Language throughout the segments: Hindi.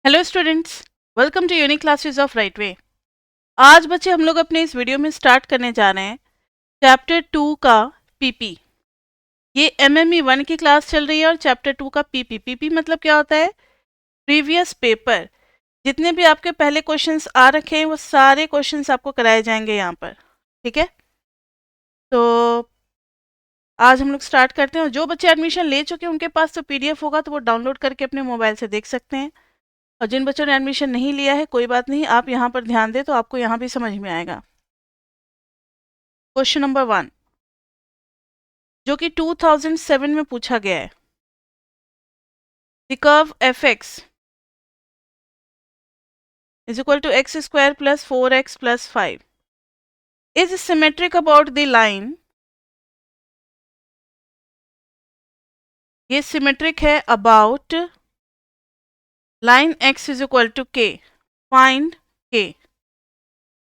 Hello students, welcome to Unique Classes of Right Way. आज बच्चे हम लोग अपने इस वीडियो में स्टार्ट करने जा रहे हैं चैप्टर 2 का पीपी। ये एमएमई 1 की क्लास चल रही है और चैप्टर 2 का पीपी। पीपी मतलब क्या होता है? Previous paper. जितने भी आपके पहले क्वेश्चंस आ रखे हैं वो सारे क्वेश्चंस आपको कराए जाएंगे यहाँ पर। ठीक है, तो आज हम लोग स्टार्ट करते हैं। और जो बच्चे एडमिशन ले चुके हैं उनके पास तो पीडीएफ होगा, तो वो डाउनलोड करके अपने मोबाइल से देख सकते हैं। और जिन बच्चों ने एडमिशन नहीं लिया है कोई बात नहीं, आप यहाँ पर ध्यान दें तो आपको यहाँ भी समझ में आएगा। क्वेश्चन नंबर 1 जो कि 2007 में पूछा गया है। The curve f x is equal to x square plus 4x plus 5 is symmetric about the line. ये सिमेट्रिक है about line x is equal to k. Find k.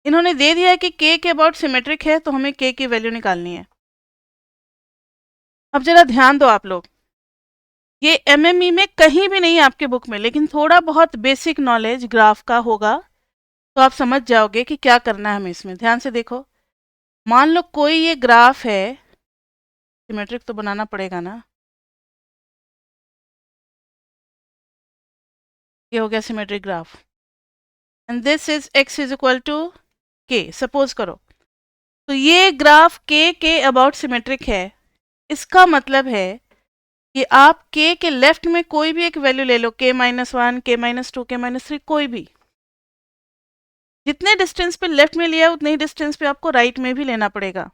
इन्होंने दे दिया है कि k के अबाउट सिमेट्रिक है, तो हमें k की वैल्यू निकालनी है। अब जरा ध्यान दो आप लोग, ये एमएमई में कहीं भी नहीं है आपके बुक में, लेकिन थोड़ा बहुत बेसिक नॉलेज ग्राफ का होगा तो आप समझ जाओगे कि क्या करना है हमें इसमें। ध्यान से देखो, मान लो कोई ये ग्राफ है, सिमेट्रिक तो बनाना पड़ेगा ना। ये हो गया symmetric graph and this is x is equal to k. Suppose करो तो ये ग्राफ के अबाउट सिमेट्रिक है। इसका मतलब है कि आप के लेफ्ट में कोई भी एक वैल्यू ले लो, k-1, k-2, k-3, कोई भी। जितने डिस्टेंस पे लेफ्ट में लिया उतने ही डिस्टेंस पे आपको राइट में भी लेना पड़ेगा,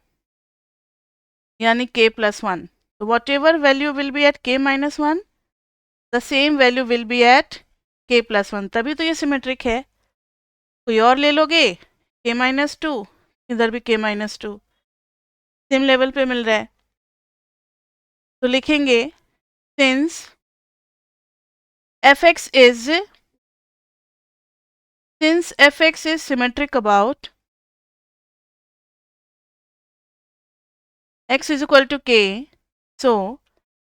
यानी k+1। तो whatever value will be at k-1, the same value will be at k+1, तभी तो ये सिमेट्रिक है। कोई और ले लोगे k-2, इधर भी k-2, सेम लेवल पे मिल रहा है, तो लिखेंगे since fx is symmetric about x is equal to k, so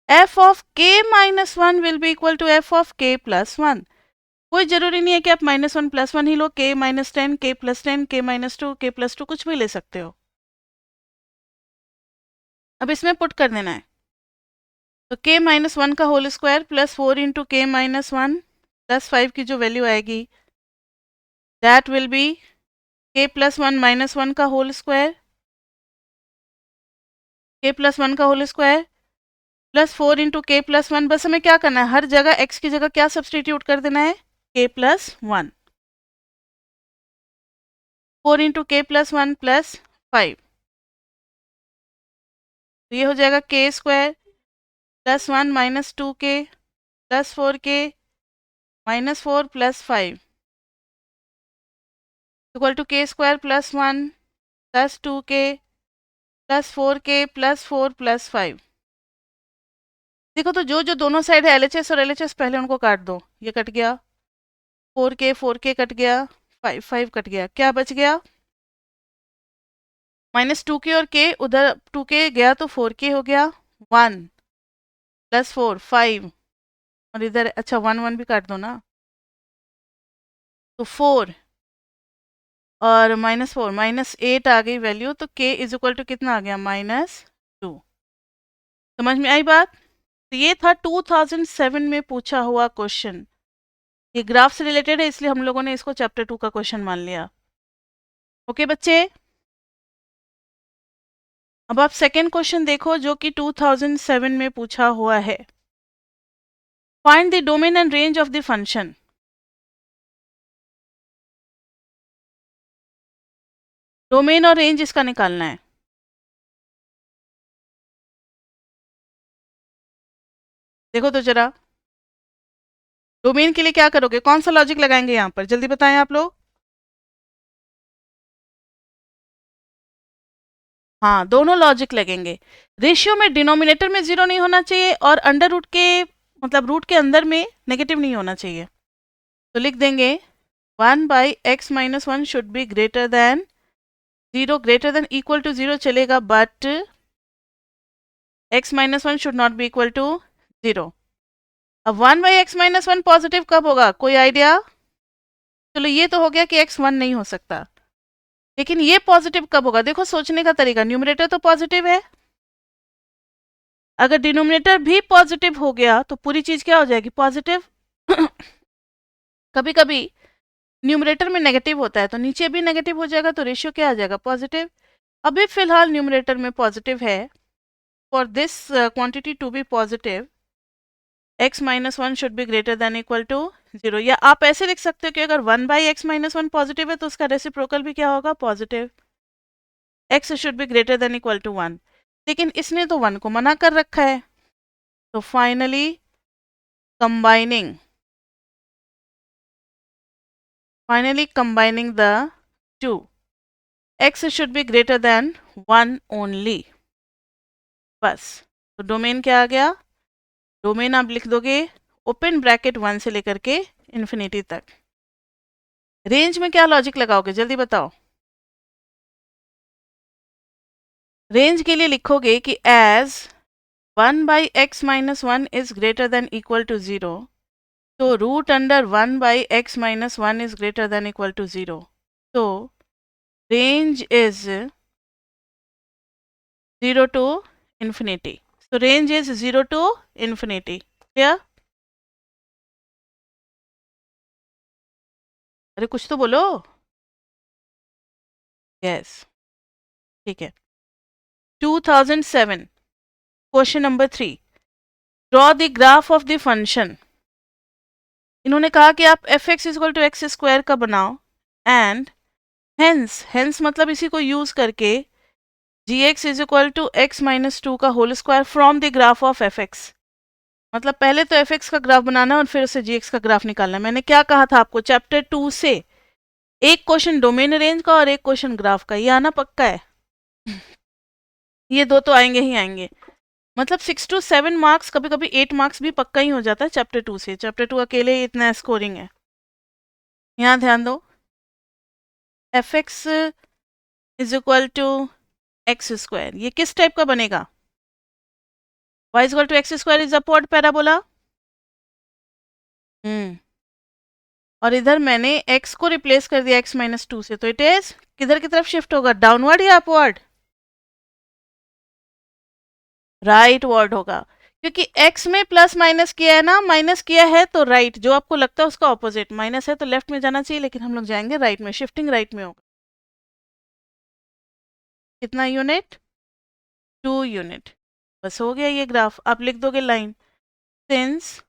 f of k-1 will be equal to f of k+1। कोई जरूरी नहीं है कि आप -1+1 ही लो, k-10, k+10, k-2, k+2 कुछ भी ले सकते हो। अब इसमें पुट कर देना है, तो k-1 का whole square plus 4 into k-1 plus 5 की जो वैल्यू आएगी दैट विल बी k+1 -1 का होल स्क्वायर, k+1 का whole square plus 4 into k+1। बस हमें क्या करना है, हर जगह x की जगह क्या सब्सटीट्यूट कर देना है, k+1। 4 इंटू k+1 प्लस 5, तो ये हो जाएगा k² plus 1 -2k plus 4k -4 plus 5 equal to k² plus 1 plus 2k plus 4k plus 4 plus 5। देखो तो जो जो दोनों साइड है LHS और LHS पहले उनको काट दो, ये कट गया, 4k कट गया, 5 कट गया, क्या बच गया -2k और k, उधर 2k गया तो 4k हो गया, 1 प्लस 4 5, और इधर अच्छा 1 भी काट दो ना, तो 4 और -4 -8 आ गई वैल्यू, तो k इज इक्वल टू कितना आ गया, -2। समझ में आई बात? तो ये था 2007 में पूछा हुआ क्वेश्चन। ये ग्राफ से रिलेटेड है इसलिए हम लोगों ने इसको चैप्टर 2 का क्वेश्चन मान लिया। ओके बच्चे, अब आप सेकेंड क्वेश्चन देखो जो कि 2007 में पूछा हुआ है। Find the domain and range of the function. Domain और रेंज इसका निकालना है। देखो तो जरा, डोमेन के लिए क्या करोगे, कौन सा लॉजिक लगाएंगे यहाँ पर, जल्दी बताएं आप लोग। हाँ, दोनों लॉजिक लगेंगे। रेशियो में डिनोमिनेटर में 0 नहीं होना चाहिए और अंडर रूट के मतलब रूट के अंदर में नेगेटिव नहीं होना चाहिए। तो लिख देंगे 1/x-1 should be greater than 0, greater than equal to 0 चलेगा, but x-1 should not be equal to 0। अब 1/x-1 पॉजिटिव कब होगा, कोई आइडिया? चलो ये तो हो गया कि x 1 नहीं हो सकता, लेकिन ये पॉजिटिव कब होगा? देखो सोचने का तरीका, न्यूमरेटर तो पॉजिटिव है, अगर डिनोमिनेटर भी पॉजिटिव हो गया तो पूरी चीज क्या हो जाएगी, पॉजिटिव। कभी कभी न्यूमरेटर में नेगेटिव होता है तो नीचे भी नेगेटिव हो जाएगा, तो रेशियो क्या आ जाएगा, पॉजिटिव। अभी फिलहाल न्यूमरेटर में पॉजिटिव है, for this quantity to be positive x-1 should be greater than equal to 0, या आप ऐसे लिख सकते हो कि अगर 1/x-1 पॉजिटिव है तो उसका रेसिप्रोकल भी क्या होगा, positive, x should be greater than equal to 1, लेकिन इसने तो 1 को मना कर रखा है। तो finally combining the two, x should be greater than 1 only, बस। तो डोमेन क्या आ गया, डोमेन आप लिख दोगे ओपन ब्रैकेट 1 से लेकर के इन्फिनिटी तक। रेंज में क्या लॉजिक लगाओगे, जल्दी बताओ। रेंज के लिए लिखोगे कि as 1/x-1 is greater than equal to 0, तो root under 1/x-1 is greater than equal to 0, तो range is 0 to infinity. So range is 0 to infinity. Clear? अरे कुछ तो बोलो। Yes. ठीक है। 2007 question number 3, draw the graph of the function. इन्होंने कहा कि आप f(x = x² का बनाओ एंड हेंस मतलब इसी को यूज करके gx = x-2 का whole square from the graph of fx। मतलब पहले तो fx का ग्राफ बनाना और फिर उसे gx का ग्राफ निकालना। मैंने क्या कहा था आपको, चैप्टर 2 से एक क्वेश्चन डोमेन रेंज का और एक क्वेश्चन ग्राफ का, ये आना पक्का है। ये दो तो आएंगे ही आएंगे, मतलब 6 to 7 मार्क्स, कभी कभी 8 मार्क्स भी पक्का ही हो जाता है चैप्टर 2 से। चैप्टर 2 अकेले ही इतना स्कोरिंग है। यहाँ ध्यान दो, f(x = x², ये किस टाइप का बनेगा, y = x² is upward parabola. और इधर मैंने x को रिप्लेस कर दिया x-2 से, तो इट इज किधर की तरफ शिफ्ट होगा, डाउनवर्ड या अपवर्ड, राइट वर्ड होगा, क्योंकि x में प्लस माइनस किया है ना, माइनस किया है तो राइट, जो आपको लगता है उसका ऑपोजिट, माइनस है तो लेफ्ट में जाना चाहिए, लेकिन हम लोग जाएंगे राइट में, शिफ्टिंग राइट में होगा। कितना यूनिट, 2 यूनिट। बस हो गया ये ग्राफ, आप लिख दोगे line, since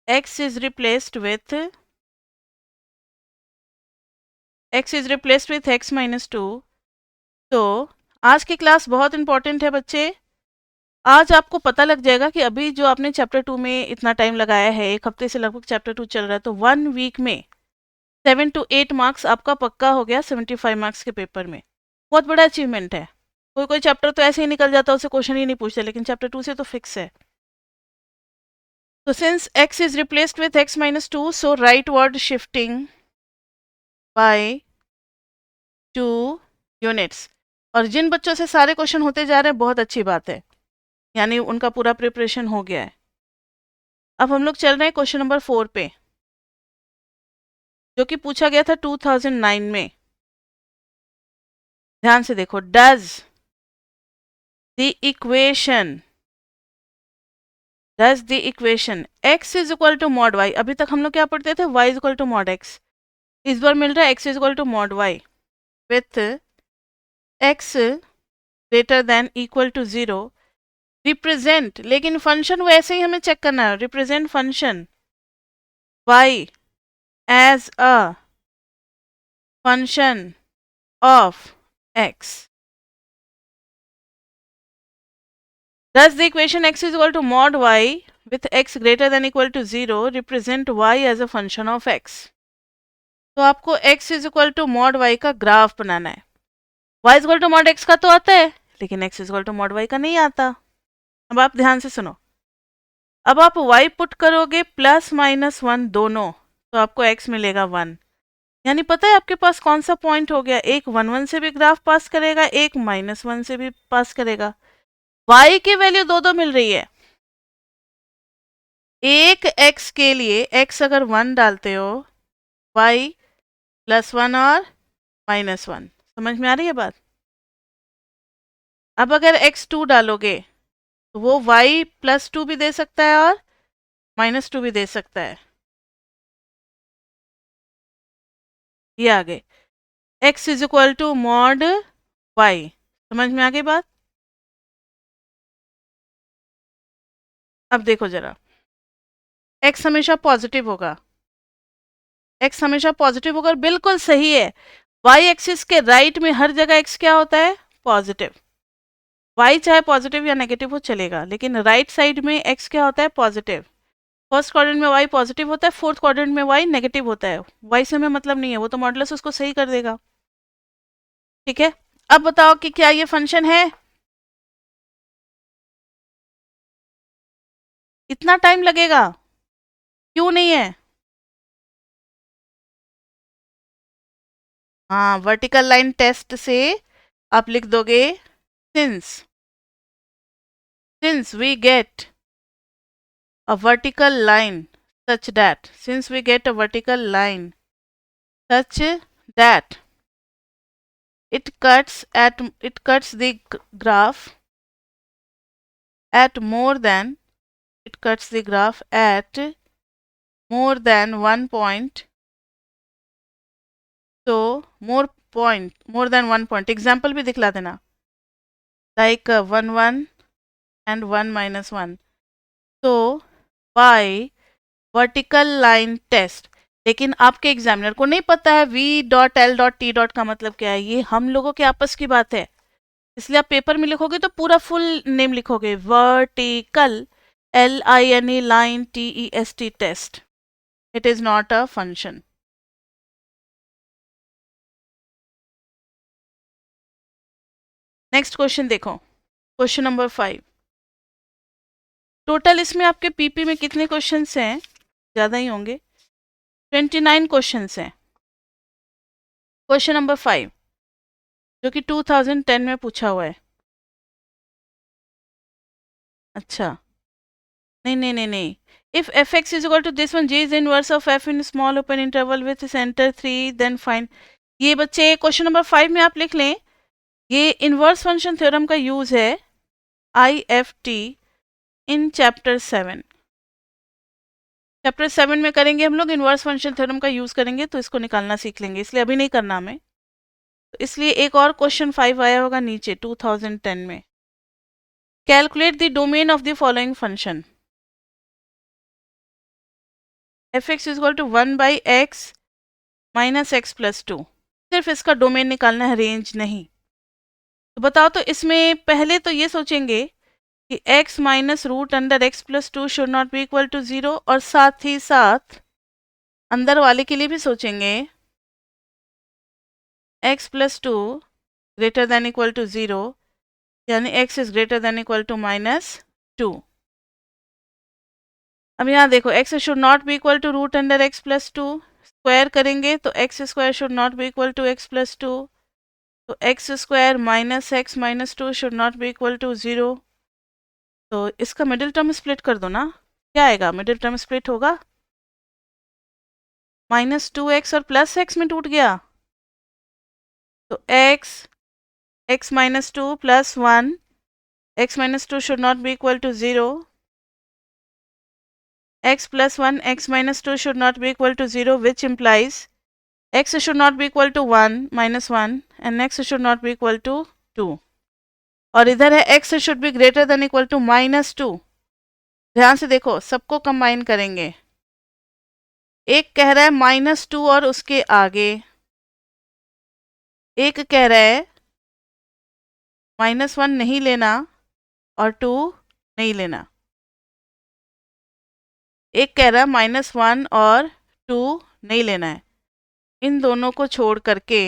x is replaced with x-2, तो आज की क्लास बहुत इंपॉर्टेंट है बच्चे। आज आपको पता लग जाएगा कि अभी जो आपने चैप्टर 2 में इतना टाइम लगाया है, एक हफ्ते से लगभग चैप्टर 2 चल रहा है, तो 1 वीक में 7 to 8 मार्क्स आपका पक्का हो गया 75 मार्क्स के पेपर में। बहुत बड़ा अचीवमेंट है। कोई कोई चैप्टर तो ऐसे ही निकल जाता है, उसे क्वेश्चन ही नहीं पूछते, लेकिन चैप्टर 2 से तो फिक्स है। तो since x is replaced with x-2, so rightward shifting by 2 units. और जिन बच्चों से सारे क्वेश्चन होते जा रहे हैं, बहुत अच्छी बात है, यानी उनका पूरा प्रिपरेशन हो गया है। अब हम लोग चल रहे हैं क्वेश्चन नंबर 4 पे, जो कि पूछा गया था 2009 में। ध्यान से देखो, does the equation x is equal to mod y, अभी तक हम लोग क्या पढ़ते थे, y is equal to mod x, इस बार मिल रहा है x is equal to mod y with x greater than equal to 0, represent, लेकिन फंक्शन वैसे ही हमें चेक करना है, represent function y as a function of x. Thus the equation x is equal to mod y with x greater than equal to 0 represent y as a function of x. तो आपको x is equal to mod y का ग्राफ बनाना है। y is equal to mod x का तो आता है, लेकिन x is equal to mod y का नहीं आता। अब आप ध्यान से सुनो, अब आप y पुट करोगे +-1 दोनों, तो आपको x मिलेगा 1, यानी पता है आपके पास कौन सा पॉइंट हो गया, एक 1 से भी ग्राफ पास करेगा, एक -1 से भी पास करेगा। y की वैल्यू 2 मिल रही है, एक x के लिए x अगर 1 डालते हो, y +1 और -1, समझ में आ रही है बात? अब अगर x2 डालोगे तो वो y +2 भी दे सकता है और -2 भी दे सकता है। ये आगे x = mod y, समझ में आ गई बात? अब देखो जरा, x हमेशा पॉजिटिव होगा, x हमेशा पॉजिटिव होगा और बिल्कुल सही है। y एक्सिस के राइट में हर जगह x क्या होता है? पॉजिटिव। y चाहे पॉजिटिव या नेगेटिव हो चलेगा, लेकिन राइट साइड में x क्या होता है? पॉजिटिव। फर्स्ट क्वाड्रेंट में y पॉजिटिव होता है, फोर्थ क्वाड्रेंट में y नेगेटिव होता है। y से हमें मतलब नहीं है, वो तो मॉडुलस उसको सही कर देगा। ठीक है, अब बताओ कि क्या ये फंक्शन है? इतना टाइम लगेगा? क्यों नहीं है? हाँ, वर्टिकल लाइन टेस्ट से आप लिख दोगे since we get a vertical line such that since we get a vertical line such that it cuts the graph at more than it cuts the graph at more than 1 point. So more than 1 point example भी दिखला देना, like 1 1 and 1 -1. So by vertical line test. लेकिन आपके एग्जामिनर को नहीं पता है v.l.t. का मतलब क्या है, ये हम लोगों के आपस की बात है। इसलिए आप पेपर में लिखोगे तो पूरा फुल नेम लिखोगे, vertical LINE line TEST test. It is not a function. Next question देखो, क्वेश्चन नंबर 5। टोटल इसमें आपके पीपी में कितने क्वेश्चंस हैं? ज़्यादा ही होंगे, 29 क्वेश्चंस हैं। क्वेश्चन नंबर 5 जो कि 2010 में पूछा हुआ है। अच्छा, नहीं, if fx is equal to this one, g is inverse of f in small open interval with center 3, then find। ये बच्चे क्वेश्चन नंबर 5 में आप लिख लें, ये इनवर्स फंक्शन थ्योरम का यूज है IFT इन चैप्टर 7। चैप्टर 7 में करेंगे हम लोग, इनवर्स फंक्शन थ्योरम का यूज करेंगे तो इसको निकालना सीख लेंगे, इसलिए अभी नहीं करना हमें। तो इसलिए एक और क्वेश्चन 5 आया होगा नीचे 2010 में। Calculate the domain of the following function, fx is equal to 1/x minus x plus 2। सिर्फ इसका डोमेन निकालना है, रेंज नहीं। तो बताओ, तो इसमें पहले तो ये सोचेंगे कि x minus root under x plus 2 should not be equal to 0, और साथ ही साथ अंदर वाले के लिए भी सोचेंगे x plus 2 greater than equal to 0, यानी x is greater than equal to -2। अब यहाँ देखो, x should not be equal to root under x plus 2, square करेंगे तो x square should not be equal to x plus 2, तो x square minus x minus 2 should not be equal to 0। तो इसका मिडिल टर्म स्प्लिट कर दो ना, क्या आएगा? मिडिल टर्म स्प्लिट होगा, -2x और प्लस x में टूट गया, तो x minus 2 plus 1, x minus 2 should not be equal to 0, x plus 1 x minus 2 should not be equal to 0, which implies x should not be equal to 1 -1 and x should not be equal to 2। और इधर है x should be greater than equal to -2। ध्यान से देखो, सबको कंबाइन करेंगे। एक कह रहा है -2 और उसके आगे, एक कह रहा है -1 नहीं लेना और 2 नहीं लेना, एक कह रहा है -1 और 2 नहीं लेना है। इन दोनों को छोड़ करके,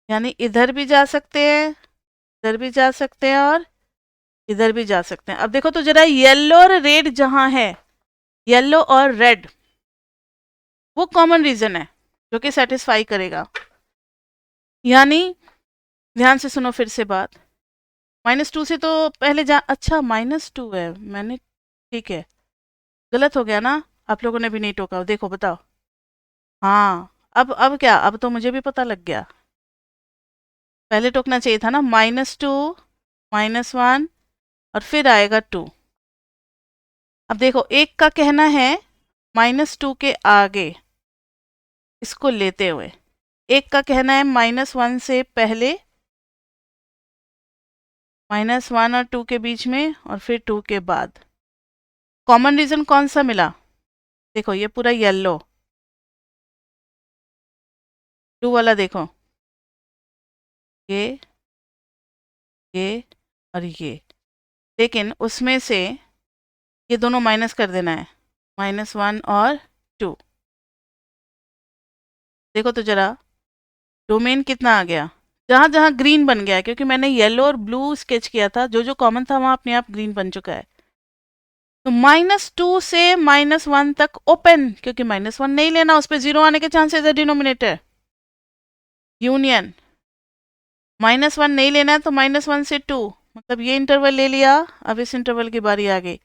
यानी इधर भी जा सकते हैं, इधर भी जा सकते हैं और इधर भी जा सकते हैं। अब देखो तो जरा, येलो और रेड जहां है, येलो और रेड, वो कॉमन रीजन है जो कि सेटिस्फाई करेगा। यानी ध्यान से सुनो फिर से बात, -2 से तो पहले जा, अच्छा -2 है, मैंने, ठीक है, गलत हो गया ना, आप लोगों ने भी नहीं टोका, देखो बताओ। हाँ, अब क्या, अब तो मुझे भी पता लग गया, पहले टोकना चाहिए था ना, -2 -1 और फिर आएगा 2। अब देखो, एक का कहना है -2 के आगे इसको लेते हुए, एक का कहना है -1 से पहले, -1 और 2 के बीच में और फिर 2 के बाद। कॉमन रीजन कौन सा मिला? देखो ये पूरा येलो, 2 वाला देखो, ये और ये, लेकिन उसमें से ये दोनों माइनस कर देना है, -1 और 2। देखो तो जरा, डोमेन कितना आ गया, जहाँ जहाँ ग्रीन बन गया है, क्योंकि मैंने येलो और ब्लू स्केच किया था, जो जो कॉमन था वहाँ अपने आप ग्रीन बन चुका है। तो -2 से -1 तक ओपन, क्योंकि -1 नहीं लेना, उस पर 0 आने के चांसेस है डिनोमिनेटर। यूनियन, -1 नहीं लेना है तो -1 से 2, मतलब ये इंटरवल ले लिया, अब इस इंटरवल की बारी आ गई,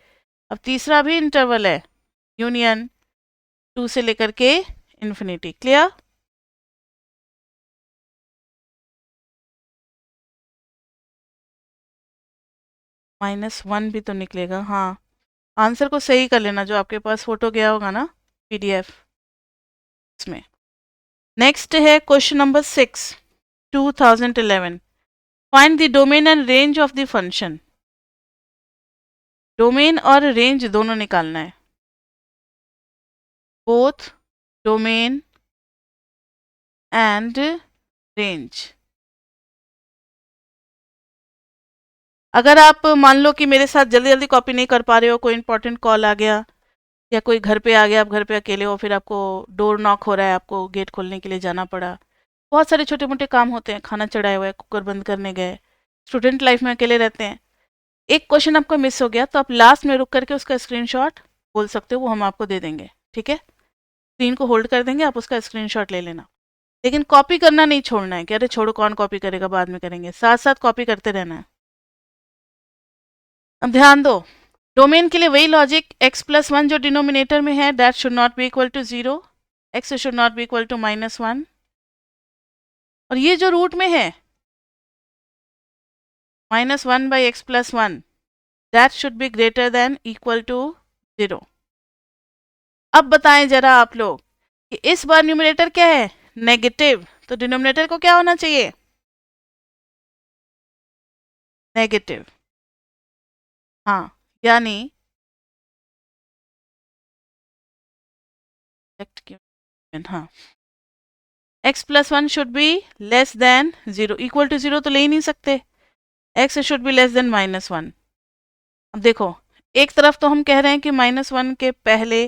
अब तीसरा भी इंटरवल है, यूनियन 2 से लेकर के इन्फिनिटी। क्लियर? -1 भी तो निकलेगा, हाँ, आंसर को सही कर लेना, जो आपके पास फोटो गया होगा ना PDF इसमें। नेक्स्ट है question number 6, 2011, find the domain and range of the function. Domain और रेंज दोनों निकालना है, बोथ डोमेन एंड रेंज। अगर आप मान लो कि मेरे साथ जल्दी जल्दी कॉपी नहीं कर पा रहे हो, कोई इंपॉर्टेंट कॉल आ गया या कोई घर पे आ गया, आप घर पे अकेले हो, फिर आपको डोर नॉक हो रहा है, आपको गेट खोलने के लिए जाना पड़ा, बहुत सारे छोटे मोटे काम होते हैं, खाना चढ़ाए हुआ है, कुकर बंद करने गए, स्टूडेंट लाइफ में अकेले रहते हैं, एक क्वेश्चन आपको मिस हो गया, तो आप लास्ट में रुक करके उसका स्क्रीनशॉट बोल सकते हो, वो हम आपको दे देंगे, ठीक है, स्क्रीन को होल्ड कर देंगे, आप उसका स्क्रीनशॉट ले लेना, लेकिन कॉपी करना नहीं छोड़ना है कि अरे छोड़ो कौन कॉपी करेगा, बाद में करेंगे, साथ साथ कॉपी करते रहना है। अब ध्यान दो, डोमेन के लिए वही लॉजिक, x+1 जो डिनोमिनेटर में है, that should not be equal to 0, x should not be equal to -1, और ये जो रूट में है -1/x+1, that should be greater than equal to 0। अब बताएं जरा आप लोग कि इस बार न्यूमरेटर क्या है, नेगेटिव, तो डिनोमिनेटर को क्या होना चाहिए, नेगेटिव, हाँ, यानी हाँ, x+1 should be less than 0, equal to 0 तो ले ही नहीं सकते, x should be less than -1। अब देखो, एक तरफ तो हम कह रहे हैं कि -1 के पहले,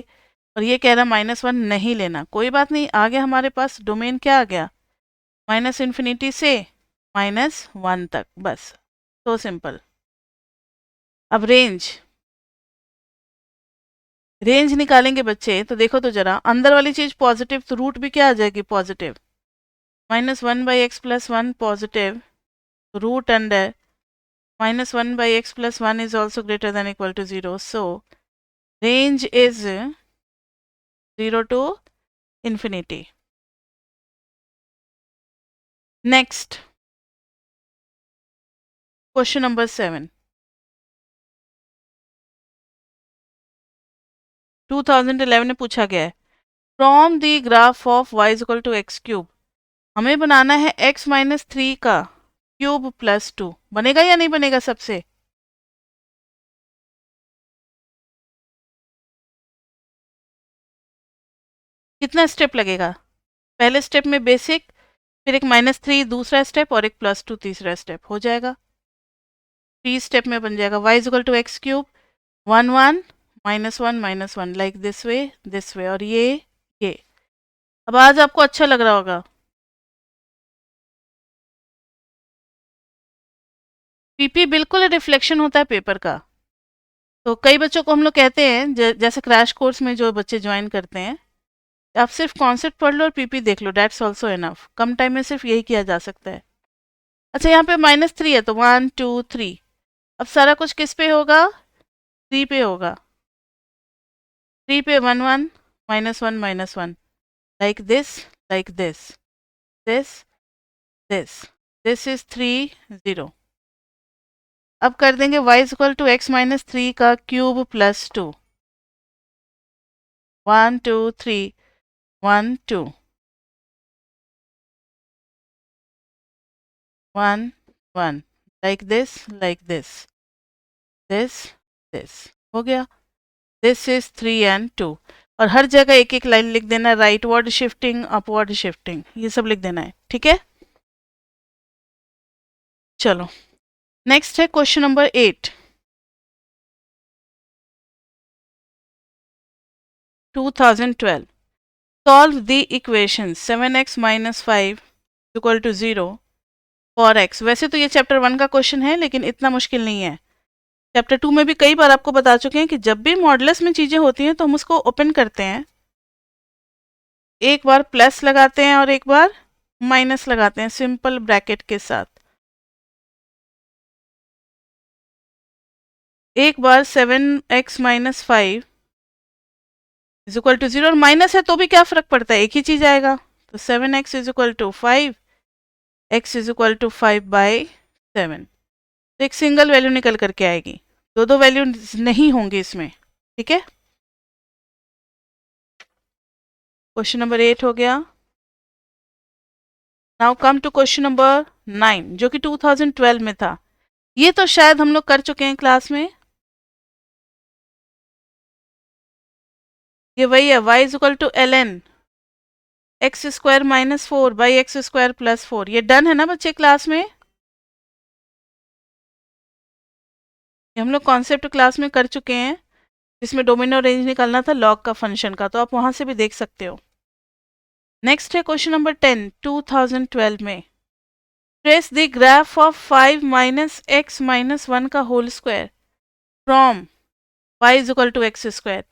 और ये कह रहा है -1 नहीं लेना, कोई बात नहीं, आगे हमारे पास डोमेन क्या आ गया, -∞ से -1 तक, बस, तो सिंपल। अब रेंज, रेंज निकालेंगे बच्चे, तो देखो तो जरा, अंदर वाली चीज पॉजिटिव, तो रूट भी क्या आ जाएगी, positive, -1/x+1 positive, root under -1/x+1 is also greater than equal to 0. So, range is 0 to infinity. Next, question number 7. 2011 में पूछा गया है, from the graph of y is equal to x cube, हमें बनाना है x-3 का क्यूब प्लस 2, बनेगा या नहीं बनेगा सबसे? कितना स्टेप लगेगा? पहले स्टेप में बेसिक, फिर एक -3 दूसरा स्टेप और एक +2 तीसरा स्टेप, हो जाएगा, 3 स्टेप में बन जाएगा, y is equal to x cube 1 1 -1 -1 like this way, और ये। अब आज आपको अच्छा लग रहा होगा, पीपी बिल्कुल रिफ्लेक्शन होता है पेपर का, तो कई बच्चों को हम लोग कहते हैं, जैसे क्रैश कोर्स में जो बच्चे ज्वाइन करते हैं, आप सिर्फ कॉन्सेप्ट पढ़ लो और पीपी देख लो, दैट्स ऑल्सो इनफ, कम टाइम में सिर्फ यही किया जा सकता है। अच्छा यहाँ पे -3 है तो 1 2 3, अब सारा कुछ किस पे होगा, 3 पे होगा, 3 पे 1 1 -1 -1, like this, this this is 3 0। अब कर देंगे y equal to x minus 3 का cube plus 2, 1 2 3 1 2 1 1, like this this हो गया। दिस इज 3 and 2, और हर जगह एक एक लाइन लिख देना, राइटवर्ड शिफ्टिंग अपवर्ड शिफ्टिंग ये सब लिख देना है, ठीक है। चलो नेक्स्ट है question number 8, 2012, solve the equation 7x minus 5 equal to 0 for x। वैसे तो ये चैप्टर 1 का क्वेश्चन है लेकिन इतना मुश्किल नहीं है। चैप्टर 2 में भी कई बार आपको बता चुके हैं कि जब भी मॉडुलस में चीज़ें होती हैं तो हम उसको ओपन करते हैं, एक बार प्लस लगाते हैं और एक बार माइनस लगाते हैं सिंपल ब्रैकेट के साथ। एक बार 7x minus 5 is equal to 0, और माइनस है तो भी क्या फ़र्क पड़ता है, एक ही चीज़ आएगा। तो 7x is equal to 5, x is equal to 5/7, तो एक सिंगल वैल्यू निकल करके आएगी, दो दो वैल्यू नहीं होंगी इसमें, ठीक है। क्वेश्चन नंबर 8 हो गया। Now come to question number 9 जो कि 2012 में था। ये तो शायद हम लोग कर चुके हैं क्लास में, ये वही है, y is equal to ln x square minus 4 by x square plus 4। ये डन है ना बच्चे क्लास में, ये हम लोग कॉन्सेप्ट क्लास में कर चुके हैं, जिसमें डोमिनो रेंज निकालना था लॉग का फंक्शन का, तो आप वहां से भी देख सकते हो। नेक्स्ट है क्वेश्चन नंबर 10 2012 में, trace the graph of 5 minus x minus 1 का whole square from y is equal to x square.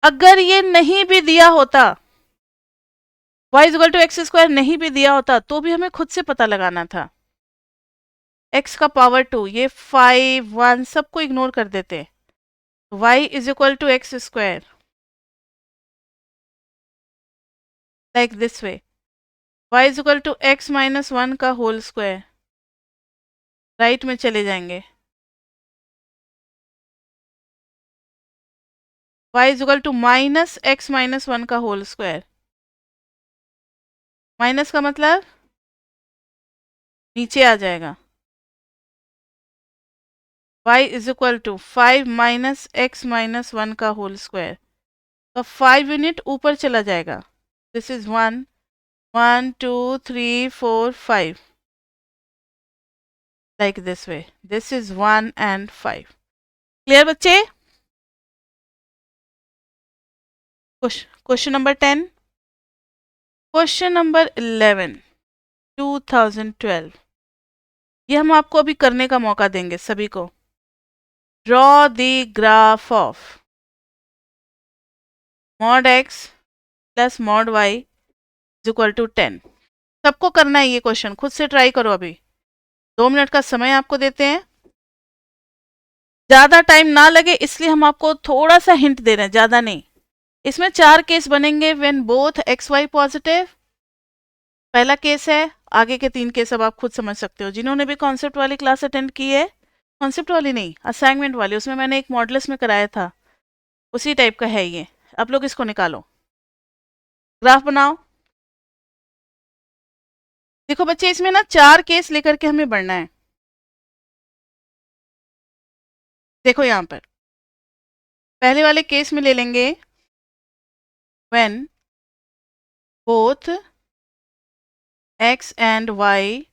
अगर ये नहीं भी दिया होता, y is equal to x square नहीं भी दिया होता तो भी हमें खुद से पता लगाना था। x का पावर 2, ये 5 1 सबको इग्नोर कर देते, y is equal to x square like this way, y is equal to x minus 1 का होल स्क्वायर, राइट में चले जाएंगे, y is equal to minus x minus 1 का होल स्क्वायर, माइनस का मतलब नीचे आ जाएगा, y is equal to 5 minus x minus 1 का होल स्क्वायर, तो 5 यूनिट ऊपर चला जाएगा, this is 1 1 2 3 4 5 like this way, this is 1 and 5। Clear बच्चे। क्वेश्चन नंबर 10, क्वेश्चन नंबर 11 2012, ये हम आपको अभी करने का मौका देंगे सभी को। Draw the graph of mod x plus mod y is equal to 10। सबको करना है ये क्वेश्चन, खुद से ट्राई करो। अभी 2 मिनट का समय आपको देते हैं, ज़्यादा टाइम ना लगे इसलिए हम आपको थोड़ा सा हिंट दे रहे हैं, ज़्यादा नहीं। इसमें 4 केस बनेंगे when both x y positive, पहला केस है, आगे के 3 केस अब आप खुद समझ सकते हो। जिन्होंने भी कॉन्सेप्ट वाली क्लास अटेंड की है, कॉन्सेप्ट वाली नहीं असाइनमेंट वाली, उसमें मैंने एक मॉडुलस में कराया था, उसी टाइप का है ये। आप लोग इसको निकालो, ग्राफ बनाओ। देखो बच्चे इसमें ना 4 केस लेकर के हमें बढ़ना है। देखो यहाँ पर पहले वाले केस में ले लेंगे when both x and y,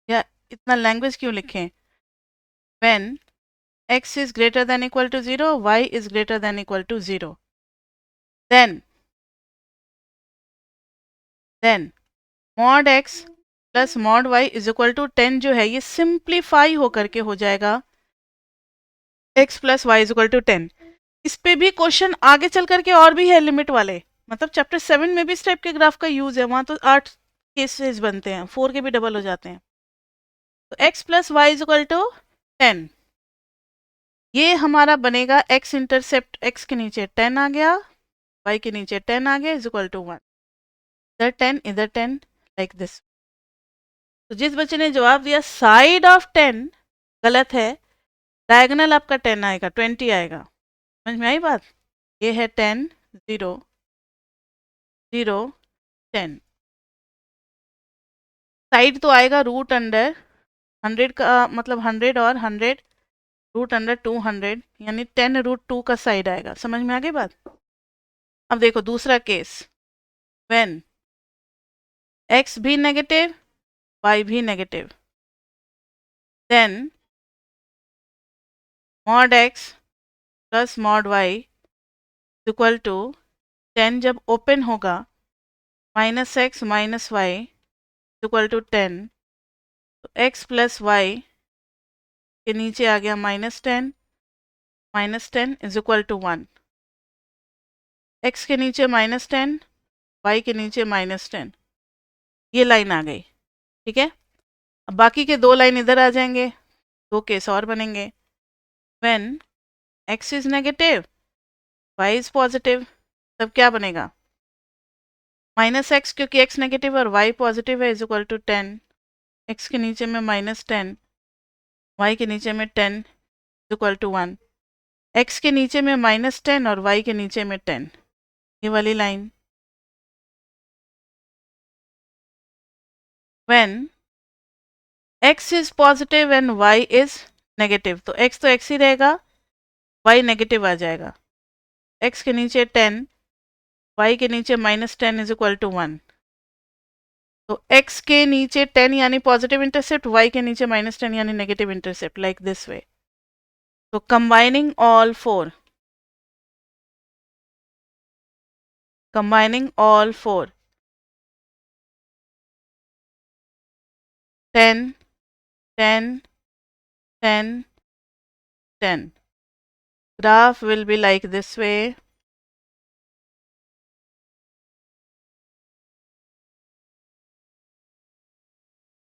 या इतना लैंग्वेज क्यों लिखें, when x is greater than equal to 0, y is greater than equal to 0, then mod x plus mod y is equal to 10 जो है ये सिंप्लीफाई होकर के हो जाएगा x plus y is equal to 10। इस पे भी क्वेश्चन आगे चल करके और भी है लिमिट वाले, मतलब चैप्टर 7 में भी इस टाइप के ग्राफ का यूज है, वहां तो 8 केसेस बनते हैं, 4 के भी डबल हो जाते हैं। तो x plus y is equal to 10। ये हमारा बनेगा x इंटरसेप्ट, x के नीचे 10 आ गया, y के नीचे 10 आ गया, इज इक्वल टू 1। इधर 10 इधर 10, लाइक दिस। तो जिस बच्चे ने जवाब दिया साइड ऑफ 10 गलत है, डायगोनल आपका 10 आएगा, 20 आएगा। समझ में आई बात? ये है 10 0 0 10। साइड तो आएगा रूट अंडर 100 का, मतलब 100 और 100 रूट अंडर 200, यानी 10 रूट 2 का साइड आएगा। समझ में आ गई बात? अब देखो दूसरा केस, व्हेन x भी नेगेटिव y भी negative, then mod x plus mod y equal to 10 जब ओपन होगा, minus x minus y equal to 10। तो x प्लस वाई के नीचे आ गया -10, -10 इज इक्वल टू 1। x के नीचे -10, y के नीचे -10, ये लाइन आ गई। ठीक है, अब बाकी के दो लाइन इधर आ जाएंगे, दो केस और बनेंगे। When x is negative y is positive, तब क्या बनेगा? -x, क्योंकि x नेगेटिव और y पॉजिटिव है, इज इक्वल टू 10। x के नीचे में -10, y के नीचे में 10 इज इक्वल टू 1। x के नीचे में -10 और y के नीचे में 10, ये वाली line. When x is positive and y is negative, तो x ही रहेगा, y नेगेटिव आ जाएगा। x के नीचे 10, y के नीचे -10 इज इक्वल टू 1। तो x के नीचे 10 यानी पॉजिटिव इंटरसेप्ट, y के नीचे -10 यानी नेगेटिव इंटरसेप्ट, लाइक दिस वे। तो combining all four 10 10 10 10, graph will be like this way।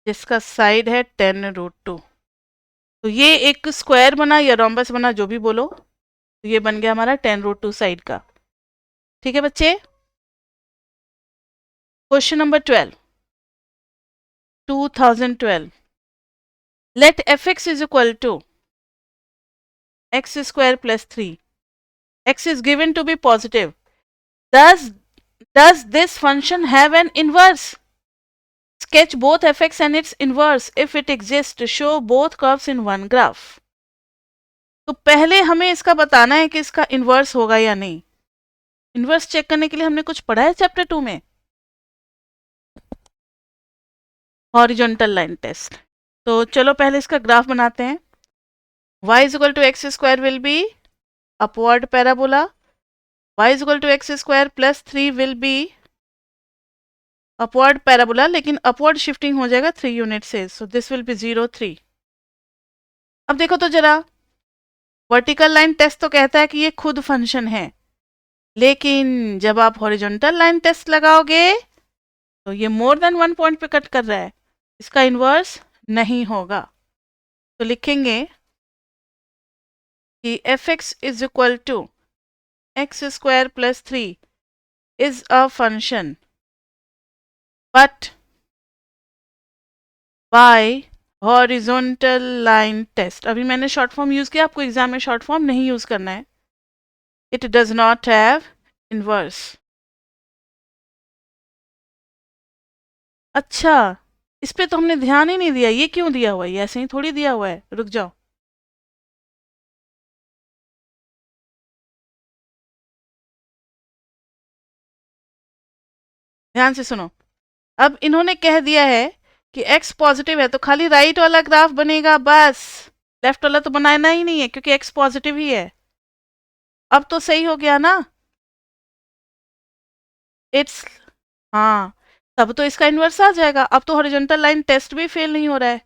जिसका साइड है 10 रूट 2। तो ये एक स्क्वायर बना या रोम्बस बना, जो भी बोलो, तो ये बन गया हमारा 10 रूट 2 साइड का। ठीक है बच्चे। Question number 12, 2012। Let fx is equal to x square plus 3. x is given to be positive. Does this function have an inverse? Sketch both fx and its inverse. If it exists, show both curves in one graph. तो पहले हमें इसका बताना है कि इसका इन्वर्स होगा या नहीं। इन्वर्स चेक करने के लिए हमने कुछ पढ़ा है चैप्टर 2 में, हॉरिजॉन्टल लाइन टेस्ट। तो चलो पहले इसका ग्राफ बनाते हैं। y is equal to x square will be upward parabola, y is equal to x square plus 3 will be upward parabola, लेकिन upward shifting हो जाएगा 3 यूनिट से, so this will be 0 3। अब देखो तो जरा, वर्टिकल लाइन टेस्ट तो कहता है कि ये खुद फंक्शन है, लेकिन जब आप हॉरिजॉन्टल लाइन टेस्ट लगाओगे तो ये मोर देन 1 पॉइंट पे कट कर रहा है, इसका इन्वर्स नहीं होगा। तो लिखेंगे कि fx is equal to x square plus 3 is a function but by horizontal line test। अभी मैंने शॉर्ट फॉर्म यूज किया, आपको एग्जाम में शॉर्ट फॉर्म नहीं यूज करना है। It does not have inverse। अच्छा, इस पे तो हमने ध्यान ही नहीं दिया, ये क्यों दिया हुआ है? ये ऐसे ही थोड़ी दिया हुआ है, रुक जाओ। ध्यान से सुनो। अब इन्होंने कह दिया है कि x पॉजिटिव है तो खाली राइट वाला ग्राफ बनेगा बस, लेफ्ट वाला तो बनाना ही नहीं है क्योंकि x पॉजिटिव ही है। अब तो सही हो गया ना? इट्स, हाँ, तब तो इसका इन्वर्स आ जाएगा। अब तो हॉरिजॉन्टल लाइन टेस्ट भी फेल नहीं हो रहा है,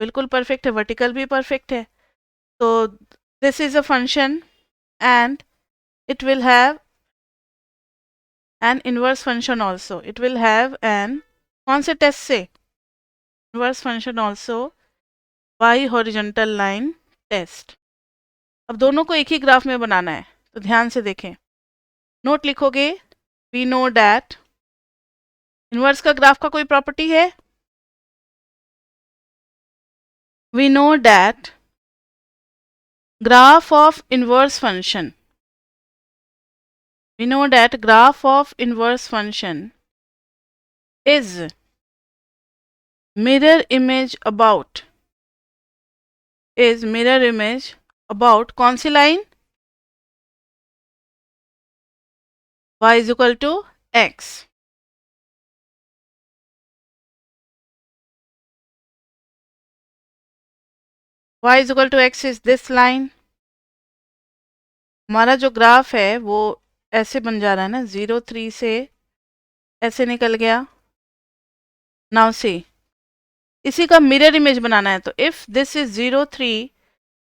बिल्कुल परफेक्ट है, वर्टिकल भी परफेक्ट है। तो this is a function and it will have an inverse function also, it will have an, कौन से टेस्ट से? inverse function also by horizontal line test. अब दोनों को एक ही ग्राफ में बनाना है, तो ध्यान से देखें। नोट लिखोगे, वी नो डैट इनवर्स का ग्राफ का कोई प्रॉपर्टी है? We know that graph of inverse function, we know that graph of inverse function is mirror image about कौन सी line? y is equal to x. y is equal to x is this line. हमारा जो ग्राफ है वो ऐसे बन जा रहा है ना, 0 3 से ऐसे निकल गया। नाउ सी, इसी का मिरर इमेज बनाना है, तो if this is 0 3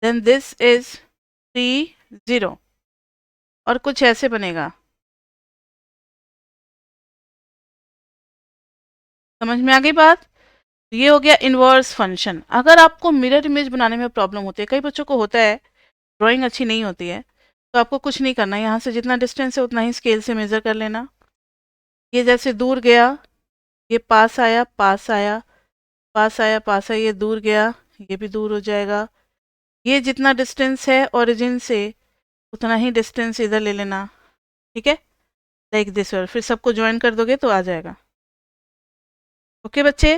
then this is 3 0 और कुछ ऐसे बनेगा। समझ में आ गई बात? ये हो गया इनवर्स फंक्शन। अगर आपको मिरर इमेज बनाने में प्रॉब्लम होती है, कई बच्चों को होता है, ड्राइंग अच्छी नहीं होती है, तो आपको कुछ नहीं करना, यहाँ से जितना डिस्टेंस है उतना ही स्केल से मेज़र कर लेना। ये जैसे दूर गया, ये पास आया, पास आया, पास आया, पास आया, ये दूर गया, ये भी दूर हो जाएगा। ये जितना डिस्टेंस है ओरिजिन से उतना ही डिस्टेंस इधर ले लेना, ठीक है, लाइक दिस। और फिर सबको ज्वाइन कर दोगे तो आ जाएगा। ओके बच्चे,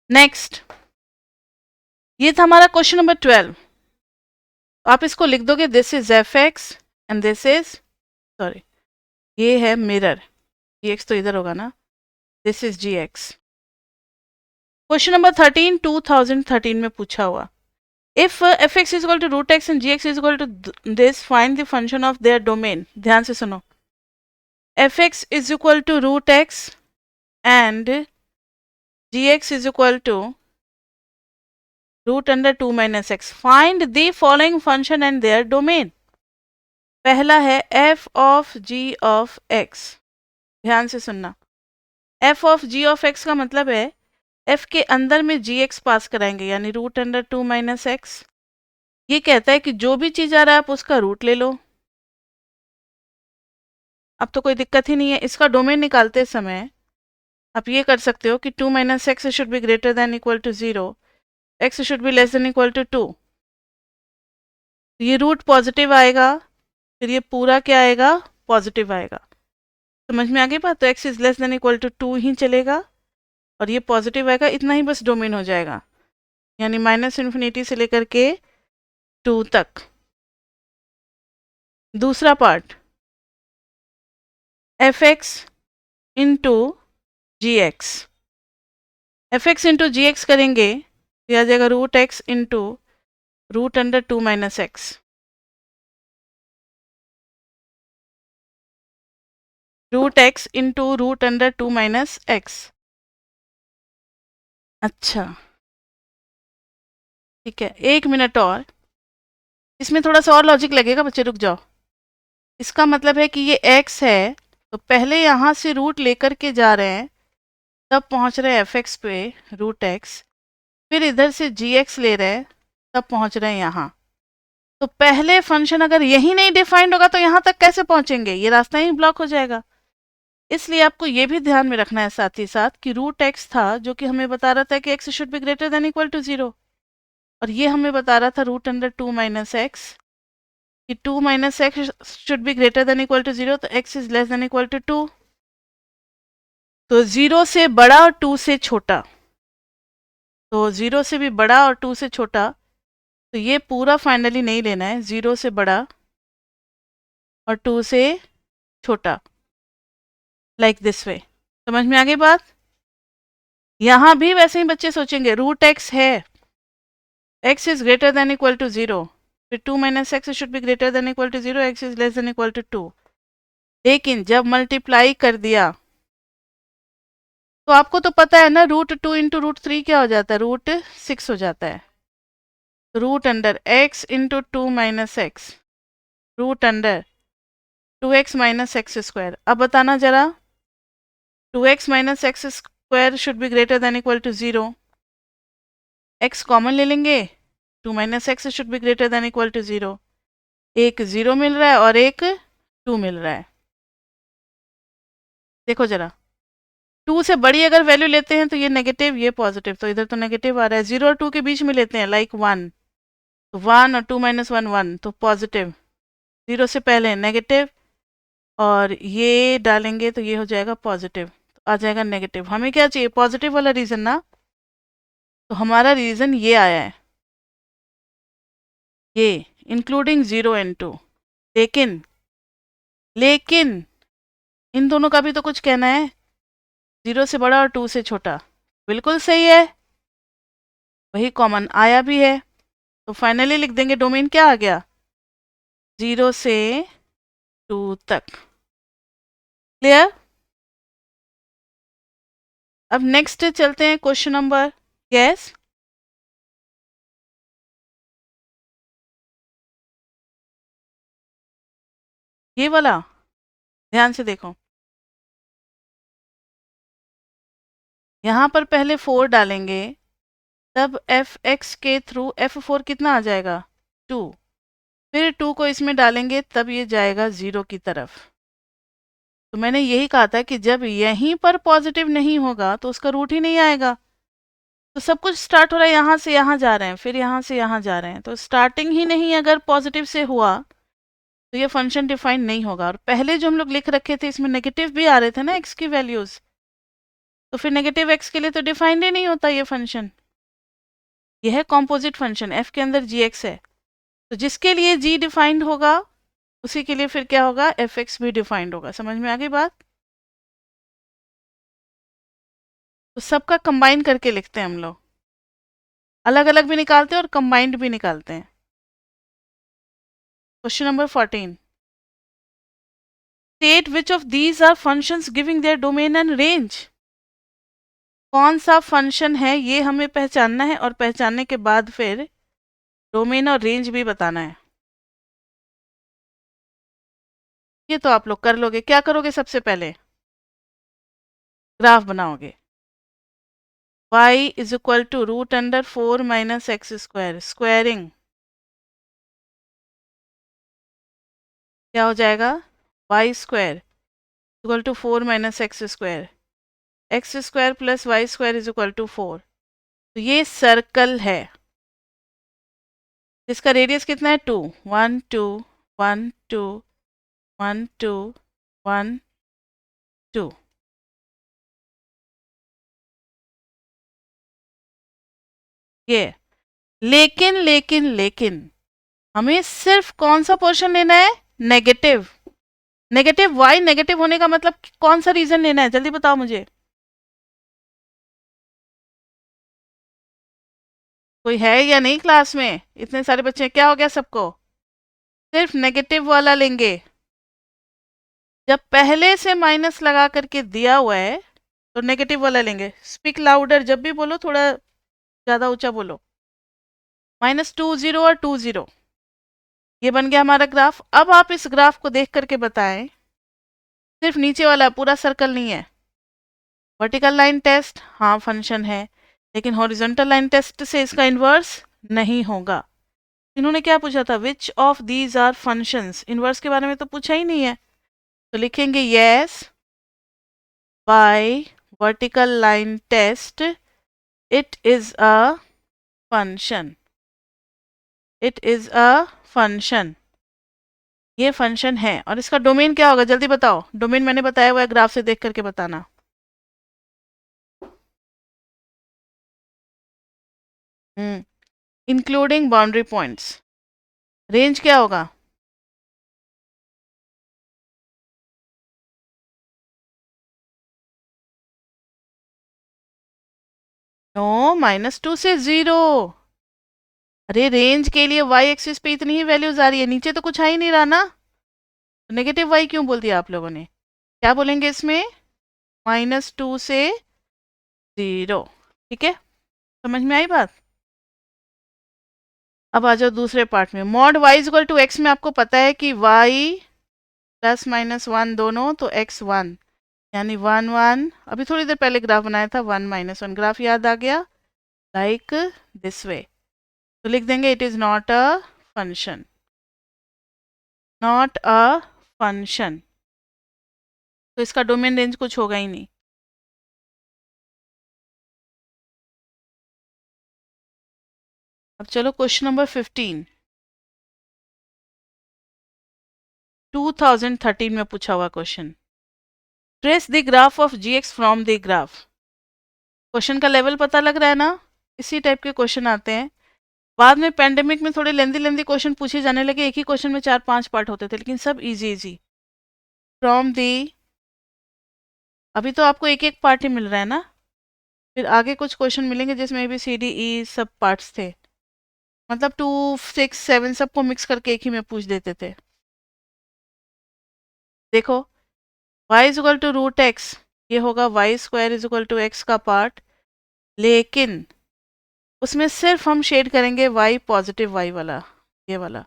नेक्स्ट, ये था हमारा क्वेश्चन नंबर 12। आप इसको लिख दोगे, this is f x and this is, sorry, ये है मिरर, जी एक्स तो इधर होगा ना, this is g x. Question number 13 2013 में पूछा हुआ, if f x is equal to root x and g x is equal to this, find the function of their domain. ध्यान से सुनो, f x is equal to root x and g x is equal to root under 2 minus x. Find the following function and their domain. पहला है f of g of x. ध्यान से सुनना, f of g of x का मतलब है एफ के अंदर में जी एक्स पास कराएंगे, यानी रूट अंडर 2 माइनस एक्स। ये कहता है कि जो भी चीज आ रहा है आप उसका रूट ले लो। अब तो कोई दिक्कत ही नहीं है। इसका डोमेन निकालते समय आप ये कर सकते हो कि 2 minus x should be greater than equal to 0, x should be less than equal to 2। ये रूट पॉजिटिव आएगा, फिर ये पूरा क्या आएगा, पॉजिटिव आएगा। समझ में आ गई बात? तो x is less than equal to 2 ही चलेगा और ये पॉजिटिव आएगा, इतना ही बस डोमेन हो जाएगा, यानी माइनस इन्फिनिटी से लेकर के 2 तक। दूसरा part, f x into g x. F x into g x करेंगे तो आ जाएगा root x into root under 2 minus x. Root x into root under 2 minus x. अच्छा ठीक है, 1 मिनट और, इसमें थोड़ा सा और लॉजिक लगेगा बच्चे, रुक जाओ। इसका मतलब है कि ये x है, तो पहले यहाँ से रूट लेकर के जा रहे हैं, तब पहुँच रहे हैं एफ एक्स पे रूट एक्स, फिर इधर से जी एक्स ले रहे हैं, तब पहुँच रहे हैं यहाँ। तो पहले फंक्शन अगर यही नहीं डिफाइंड होगा तो यहाँ तक कैसे पहुँचेंगे, ये रास्ता ही ब्लॉक हो जाएगा। इसलिए आपको ये भी ध्यान में रखना है साथ ही साथ कि रूट एक्स था जो कि हमें बता रहा था कि x should be greater than equal to 0, और ये हमें बता रहा था रूट अंडर 2 माइनस एक्स कि 2 minus x should be greater than equal to 0, तो x is less than equal to 2। तो 0 से बड़ा और 2 से छोटा, तो 0 से भी बड़ा और 2 से छोटा, तो ये पूरा फाइनली नहीं लेना है, 0 से बड़ा और 2 से छोटा, लाइक दिस वे। समझ में आ गई बात? यहाँ भी वैसे ही बच्चे सोचेंगे, रूट एक्स है, x is greater than equal to 0, फिर 2 minus x should be greater than equal to 0, x is less than equal to 2। लेकिन जब मल्टीप्लाई कर दिया तो आपको तो पता है ना, रूट 2 इंटू रूट 3 क्या हो जाता है, रूट 6 हो जाता है। Root under x into 2 minus x, root under 2x minus x square. अब बताना जरा, 2x minus x square should be greater than equal to 0, x common ले लेंगे, 2 minus x should be greater than equal to 0। एक 0 मिल रहा है और एक 2 मिल रहा है। देखो जरा, 2 से बड़ी अगर वैल्यू लेते हैं तो ये नेगेटिव, ये पॉजिटिव, तो इधर तो नेगेटिव आ रहा है। 0 और 2 के बीच में लेते हैं, लाइक 1, तो 1 और 2 माइनस 1 1, तो पॉजिटिव। 0 से पहले नेगेटिव, और ये डालेंगे तो ये हो जाएगा पॉजिटिव, तो आ जाएगा नेगेटिव। हमें क्या चाहिए? पॉजिटिव वाला रीज़न ना, तो हमारा रीज़न ये आया है, ये इंक्लूडिंग 0 एंड 2। लेकिन लेकिन इन दोनों का भी तो कुछ कहना है, 0 से बड़ा और 2 से छोटा। बिल्कुल सही है, वही कॉमन आया भी है, तो फाइनली लिख देंगे डोमेन क्या आ गया, 0 से 2 तक। क्लियर? अब नेक्स्ट चलते हैं क्वेश्चन नंबर, यस, ये वाला ध्यान से देखो। यहाँ पर पहले 4 डालेंगे, तब एफ एक्स के थ्रू F4 कितना आ जाएगा, 2। फिर 2 को इसमें डालेंगे तब ये जाएगा 0 की तरफ। तो मैंने यही कहा था कि जब यहीं पर पॉजिटिव नहीं होगा तो उसका रूट ही नहीं आएगा। तो सब कुछ स्टार्ट हो रहा है, यहाँ से यहाँ जा रहे हैं, फिर यहाँ से यहाँ जा रहे हैं, तो स्टार्टिंग ही नहीं अगर पॉजिटिव से हुआ तो ये फंक्शन डिफाइन नहीं होगा। और पहले जो हम लोग लिख रखे थे इसमें नेगेटिव भी आ रहे थे ना एक्स की वैल्यूज, तो फिर नेगेटिव एक्स के लिए तो डिफाइंड ही नहीं होता ये फंक्शन। यह है कॉम्पोजिट फंक्शन, एफ के अंदर जी एक्स है, तो जिसके लिए जी डिफाइंड होगा उसी के लिए फिर क्या होगा, एफ एक्स भी डिफाइंड होगा। समझ में आ गई बात? तो सबका कंबाइन करके लिखते हैं हम लोग, अलग अलग भी निकालते हैं और कंबाइंड भी निकालते हैं। Question number 14, state which of these are functions giving their domain and range. कौन सा फंक्शन है ये हमें पहचानना है, और पहचानने के बाद फिर डोमेन और रेंज भी बताना है। ये तो आप लोग कर लोगे। क्या करोगे? सबसे पहले ग्राफ बनाओगे, y is equal to root under 4 minus x square, squaring क्या हो जाएगा, y square equal to 4 minus x square plus y square is equal to 4। तो ये सर्कल है जिसका रेडियस कितना है, 2, 1 2 1 2 1 2 1 2। ये लेकिन लेकिन लेकिन हमें सिर्फ कौन सा पोर्शन लेना है, नेगेटिव। नेगेटिव वाई नेगेटिव होने का मतलब कौन सा रीजन लेना है, जल्दी बताओ मुझे। कोई है या नहीं क्लास में? इतने सारे बच्चे, क्या हो गया सबको? सिर्फ नेगेटिव वाला लेंगे। जब पहले से माइनस लगा करके दिया हुआ है तो नेगेटिव वाला लेंगे। स्पीक लाउडर, जब भी बोलो थोड़ा ज़्यादा ऊंचा बोलो। -2 0 और 2 0, ये बन गया हमारा ग्राफ। अब आप इस ग्राफ को देख करके बताएं, सिर्फ नीचे वाला पूरा सर्कल नहीं है। वर्टिकल लाइन टेस्ट हाँ फंक्शन है, लेकिन हॉरिजॉन्टल लाइन टेस्ट से इसका इन्वर्स नहीं होगा। इन्होंने क्या पूछा था, which of these are functions, inverse के बारे में तो पूछा ही नहीं है। तो लिखेंगे yes by vertical line test it is a function, it is a function, ये फंक्शन है। और इसका डोमेन क्या होगा, जल्दी बताओ। डोमेन मैंने बताया हुआ है, ग्राफ से देख करके बताना। Including boundary points. रेंज क्या होगा, नो -2 से 0। अरे रेंज के लिए वाई एक्सिस पे इतनी ही वैल्यूज आ रही है, नीचे तो कुछ आ ही नहीं रहा ना, तो नेगेटिव वाई क्यों बोल दिया आप लोगों ने? क्या बोलेंगे इसमें, -2 से 0। ठीक है, समझ में आई बात? अब आ जाओ दूसरे पार्ट में। Mod y equal to x में आपको पता है कि वाई +-1 दोनों, तो x 1 यानी 1 1। अभी थोड़ी देर पहले ग्राफ बनाया था 1 -1, ग्राफ याद आ गया। लाइक दिस वे। तो लिख देंगे it is not a function, not a function. तो इसका डोमेन रेंज कुछ होगा ही नहीं। अब चलो क्वेश्चन नंबर 15, 2013 में पूछा हुआ question. Trace the graph of g x from the graph. Question का लेवल पता लग रहा है ना? इसी टाइप के क्वेश्चन आते हैं। बाद में पेंडेमिक में थोड़े लेंदी लेंदी क्वेश्चन पूछे जाने लगे, एक ही क्वेश्चन में 4-5 पार्ट होते थे, लेकिन सब इजी इजी। फ्रॉम दी, अभी तो आपको एक एक पार्ट ही मिल रहा है ना, फिर आगे कुछ क्वेश्चन मिलेंगे जिसमें ABCDE सब पार्ट्स थे, मतलब 2, 6, 7 सबको मिक्स करके एक ही में पूछ देते थे। देखो y is equal to root x, ये होगा y square is equal to x का पार्ट, लेकिन उसमें सिर्फ हम शेड करेंगे y पॉजिटिव y वाला, ये वाला।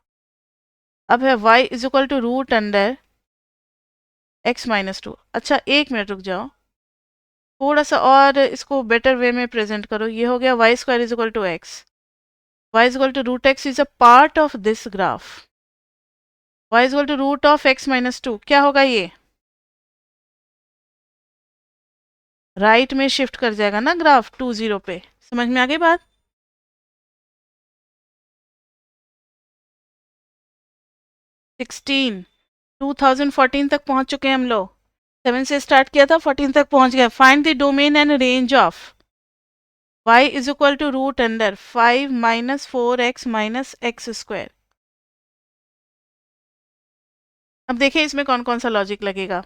अब है y is equal to root under x -2। अच्छा एक मिनट रुक जाओ, थोड़ा सा और इसको बेटर वे में प्रेजेंट करो। ये हो गया y square is equal to x, y is equal to root x is a part of this graph, y is equal to root of x -2। क्या होगा ये? राइट में शिफ्ट कर जाएगा ना ग्राफ 2 0 पे। समझ में आ गई बात? सिक्सटीन, 2014 तक पहुंच चुके हैं हम लोग। 7 से स्टार्ट किया था, 14 तक पहुंच गए। Find the domain and range of y is equal to root under 5 minus 4x minus x square. अब देखिए इसमें कौन कौन सा लॉजिक लगेगा।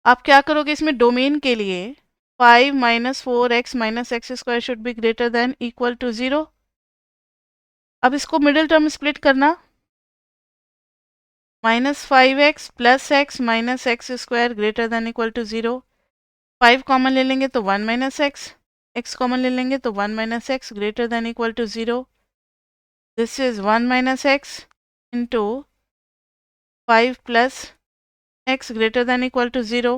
आप क्या करोगे इसमें, डोमेन के लिए 5 minus 4x minus x square should be greater than equal to 0। अब इसको मिडिल टर्म स्प्लिट करना, -5x plus x minus x square greater than equal to 0। 5 common ले लेंगे तो 1 माइनस एक्स, एक्स कॉमन ले लेंगे तो 1 minus x greater than equal to 0। This is 1 minus x into 5 plus x greater than equal to 0।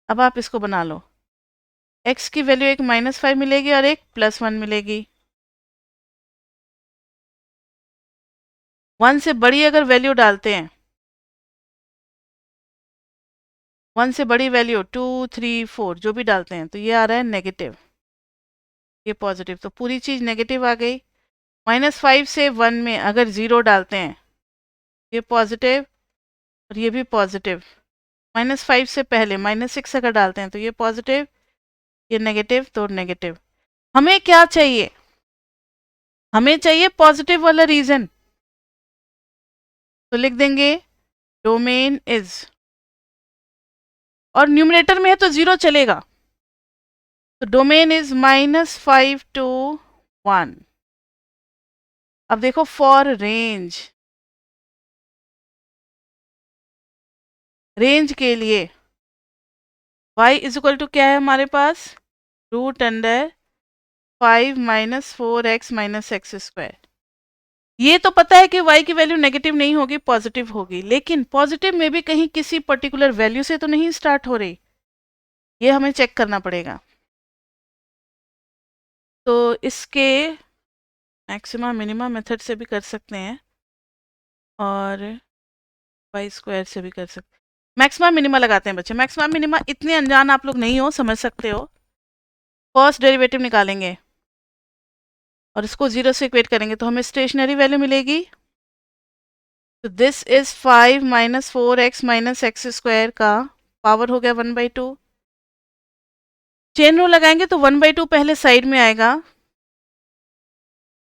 अब आप इसको बना लो, x की वैल्यू एक -5 मिलेगी और एक +1 मिलेगी। 1 से बड़ी अगर वैल्यू डालते हैं, 1 से बड़ी वैल्यू 2, 3, 4 जो भी डालते हैं, तो ये आ रहा है नेगेटिव, ये पॉजिटिव, तो पूरी चीज़ नेगेटिव आ गई। -5 से 1 में अगर 0 डालते हैं, ये पॉजिटिव और ये भी पॉजिटिव। -5 से पहले -6 अगर डालते हैं तो ये पॉजिटिव, ये नेगेटिव, तो नेगेटिव। हमें क्या चाहिए? हमें चाहिए पॉजिटिव वाला रीजन, तो लिख देंगे डोमेन इज, और न्यूमरेटर में है तो 0 चलेगा, तो डोमेन इज -5 to 1। अब देखो फॉर रेंज, रेंज के लिए y इज इक्वल टू क्या है हमारे पास, root under 5 minus 4x minus x square. ये तो पता है कि y की वैल्यू नेगेटिव नहीं होगी, पॉजिटिव होगी, लेकिन पॉजिटिव में भी कहीं किसी पर्टिकुलर वैल्यू से तो नहीं स्टार्ट हो रही, ये हमें चेक करना पड़ेगा। तो इसके मैक्सिमा मिनिमा मेथड से भी कर सकते हैं और वाई स्क्वायर से भी कर सकते हैं। मैक्सिमा मिनिमा लगाते हैं बच्चे। मैक्सिमा मिनिमा इतने अनजान आप लोग नहीं हो, समझ सकते हो। फर्स्ट डेरिवेटिव निकालेंगे और इसको 0 से इक्वेट करेंगे तो हमें स्टेशनरी वैल्यू मिलेगी। तो this is 5 minus 4x minus x square का पावर हो गया 1/2। चेन रूल लगाएंगे तो 1/2 पहले साइड में आएगा,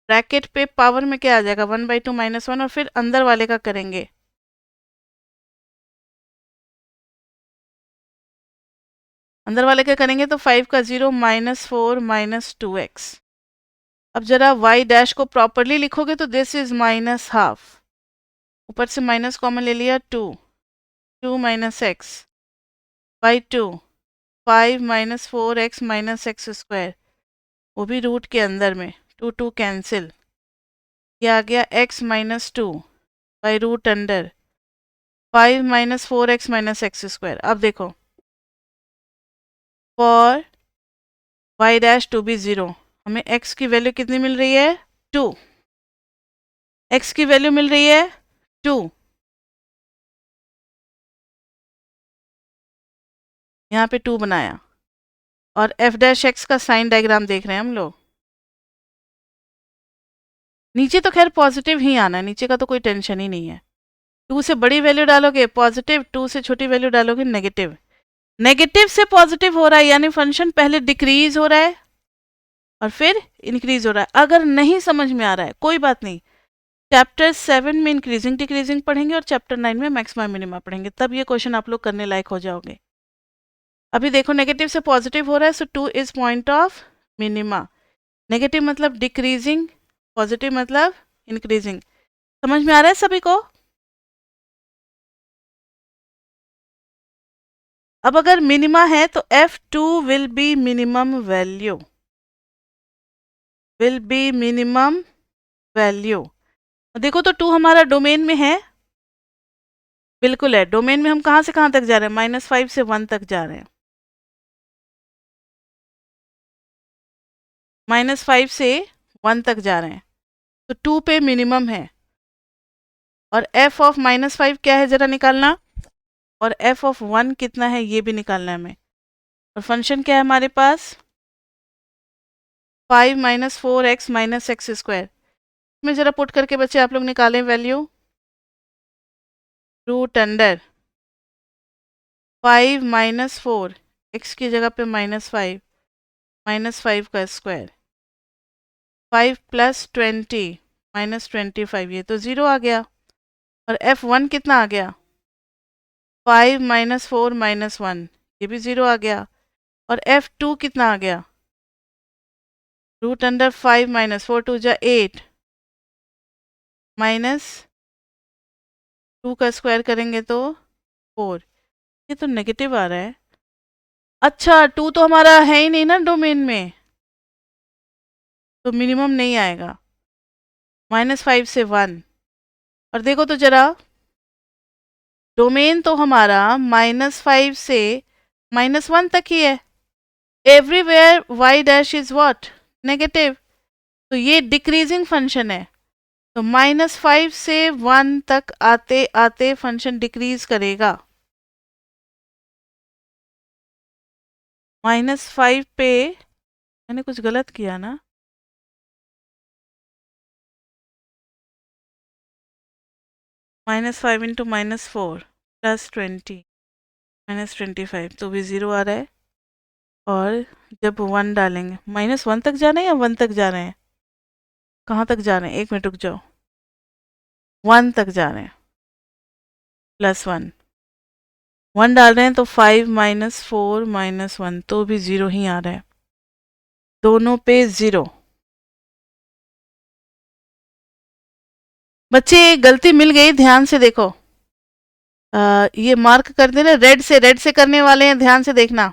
ब्रैकेट पे पावर में क्या आ जाएगा 1/2 -1, और फिर अंदर वाले का करेंगे। अंदर वाले का करेंगे तो 5 का 0 -4 -2x। अब जरा y डैश को प्रॉपरली लिखोगे तो दिस इज -12, ऊपर से माइनस कॉमन ले लिया 2, 2 minus x by 2, 5 minus 4x minus x square, वो भी रूट के अंदर में, 2 2 कैंसिल, ये आ गया x -2 by root under 5 minus 4x minus x square. अब देखो for y dash to be 0, हमें x की वैल्यू कितनी मिल रही है 2, x की वैल्यू मिल रही है 2, यहाँ पे 2 बनाया और f डैश x का साइन डायग्राम देख रहे हैं हम लोग। नीचे तो खैर पॉजिटिव ही आना है, नीचे का तो कोई टेंशन ही नहीं है। 2 से बड़ी वैल्यू डालोगे पॉजिटिव, 2 से छोटी वैल्यू डालोगे नेगेटिव। नेगेटिव से पॉजिटिव हो रहा है यानी फंक्शन पहले डिक्रीज हो रहा है और फिर इंक्रीज हो रहा है। अगर नहीं समझ में आ रहा है कोई बात नहीं, चैप्टर 7 में इंक्रीजिंग डिक्रीजिंग पढ़ेंगे और चैप्टर 9 में मैक्सिमा मिनिमा पढ़ेंगे, तब ये क्वेश्चन आप लोग करने लायक हो जाओगे। अभी देखो नेगेटिव से पॉजिटिव हो रहा है, सो 2 is point of minima. Negative मतलब डिक्रीजिंग, पॉजिटिव मतलब इंक्रीजिंग। समझ में आ रहा है सभी को? अब अगर मिनिमा है तो F2 will be minimum value, will B minimum value. देखो तो 2 हमारा डोमेन में है, बिल्कुल है। डोमेन में हम कहाँ से कहाँ तक जा रहे हैं, -5 से 1 तक जा रहे हैं। -5 से 1 तक जा रहे हैं तो 2 पे मिनिमम है। और f ऑफ -5 क्या है जरा निकालना, और f ऑफ 1 कितना है ये भी निकालना है हमें। और फंक्शन क्या है हमारे पास 5 - 4x - x स्क्वायर। में जरा पुट करके बच्चे आप लोग निकालें वैल्यू, √5 - 4, x की जगह पे -5, -5 का स्क्वायर, 5 + 20 - 25, ये तो 0 आ गया। और f1 कितना आ गया 5 - 4 - 1, ये भी 0 आ गया। और f2 कितना आ गया √5 - 4 × 8 -2 का स्क्वायर करेंगे तो 4, ये तो नेगेटिव आ रहा है। अच्छा 2 तो हमारा है ही नहीं ना डोमेन में, तो मिनिमम नहीं आएगा। -5 से 1, और देखो तो जरा डोमेन तो हमारा -5 से -1 तक ही है। Everywhere y dash is what negative, तो ये डिक्रीजिंग फंक्शन है। तो -5 से 1 तक आते आते फंक्शन डिक्रीज करेगा। -5 पे मैंने कुछ गलत किया ना, -5 × -4 + 20 - 25, तो भी 0 आ रहा है। और जब 1 डालेंगे, -1 तक जा रहे हैं या 1 तक जा रहे हैं, कहाँ तक जा रहे हैं, 1 मिनट रुक जाओ, 1 तक जा रहे हैं, +1, 1 डाल रहे हैं तो 5 - 4 - 1, तो भी 0 ही आ रहा है, दोनों पे 0। बच्चे गलती मिल गई, ध्यान से देखो। ये मार्क कर देना रेड से, रेड से करने वाले हैं, ध्यान से देखना।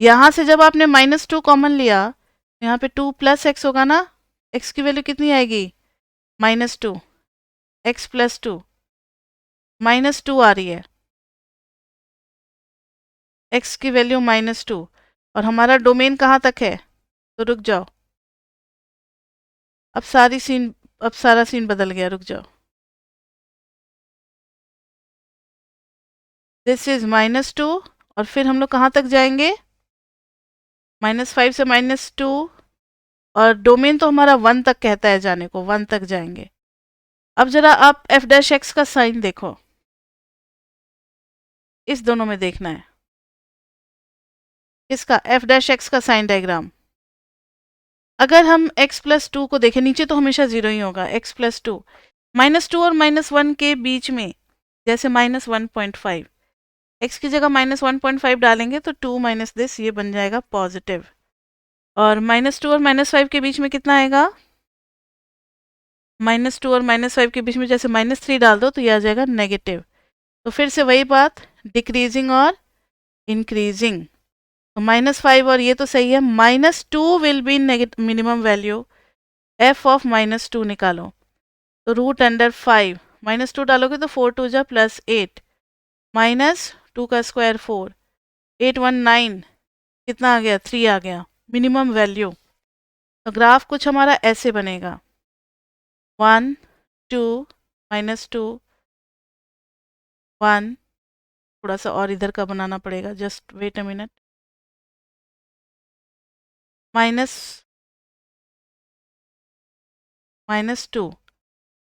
यहाँ से जब आपने -2 कॉमन लिया, यहाँ पे 2 + x होगा ना, x की वैल्यू कितनी आएगी -2, x + 2, -2 आ रही है, x की वैल्यू -2। और हमारा डोमेन कहाँ तक है, तो रुक जाओ, अब सारा सीन बदल गया, रुक जाओ। दिस इज -2, और फिर हम लोग कहाँ तक जाएंगे, -5 से -2, और डोमेन तो हमारा 1 तक कहता है जाने को, 1 तक जाएंगे। अब जरा आप f डैश x का साइन देखो, इस दोनों में देखना है, इसका f डैश x का साइन डायग्राम। अगर हम x + 2 को देखें, नीचे तो हमेशा 0 ही होगा, x + 2, -2 और -1 के बीच में जैसे -1.5, x की जगह -1.5 डालेंगे तो 2 - दिस, ये बन जाएगा पॉजिटिव। और -2 और -5 के बीच में कितना आएगा, -2 और -5 के बीच में जैसे -3 डाल दो तो ये आ जाएगा नेगेटिव। तो फिर से वही बात, डिक्रीजिंग और इंक्रीजिंग। तो -5 और ये तो सही है, -2 will be minimum value, f of -2 निकालो। तो √5, -2 डालोगे तो 4 2 जा +8, -2 का स्क्वायर 4, 8 1 9, कितना आ गया 3 आ गया, मिनिमम वैल्यू। तो ग्राफ कुछ हमारा ऐसे बनेगा 1 2 -2 1। थोड़ा सा और इधर का बनाना पड़ेगा, जस्ट वेट अ मिनट। -2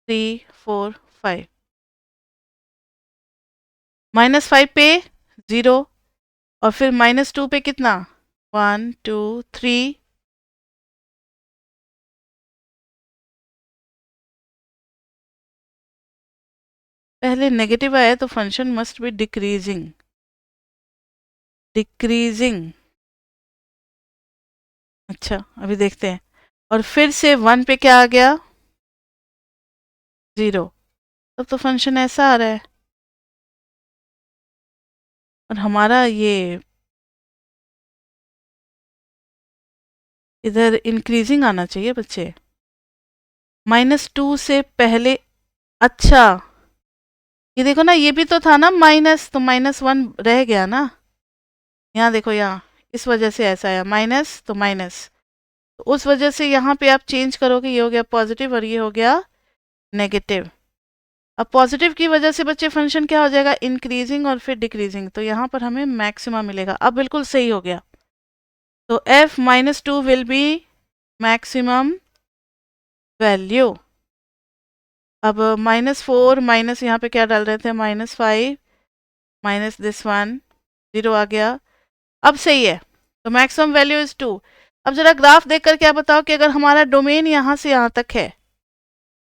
3 4 5 -5 पे 0, और फिर -2 पे कितना 1 2 3। पहले नेगेटिव आया तो function must be decreasing, decreasing. अच्छा अभी देखते हैं। और फिर से 1 पे क्या आ गया 0। तब तो फंक्शन ऐसा आ रहा है, और हमारा ये इधर इंक्रीजिंग आना चाहिए बच्चे। -2 से पहले, अच्छा ये देखो ना, ये भी तो था ना माइनस, तो -1 रह गया ना। यहाँ देखो, यहाँ इस वजह से ऐसा आया, माइनस तो माइनस, तो उस वजह से यहाँ पे आप चेंज करोगे, ये हो गया पॉजिटिव और ये हो गया नेगेटिव। अब पॉजिटिव की वजह से बच्चे फंक्शन क्या हो जाएगा, इंक्रीजिंग और फिर डिक्रीजिंग, तो यहाँ पर हमें मैक्सिमा मिलेगा। अब बिल्कुल सही हो गया। तो f -2 will be maximum value. अब -4 माइनस यहाँ पे क्या डाल रहे थे, -5 माइनस दिस वन, 0 आ गया। अब सही है, तो मैक्सिमम वैल्यू इज 2। अब जरा ग्राफ देख कर क्या बताओ कि अगर हमारा डोमेन यहाँ से यहाँ तक है,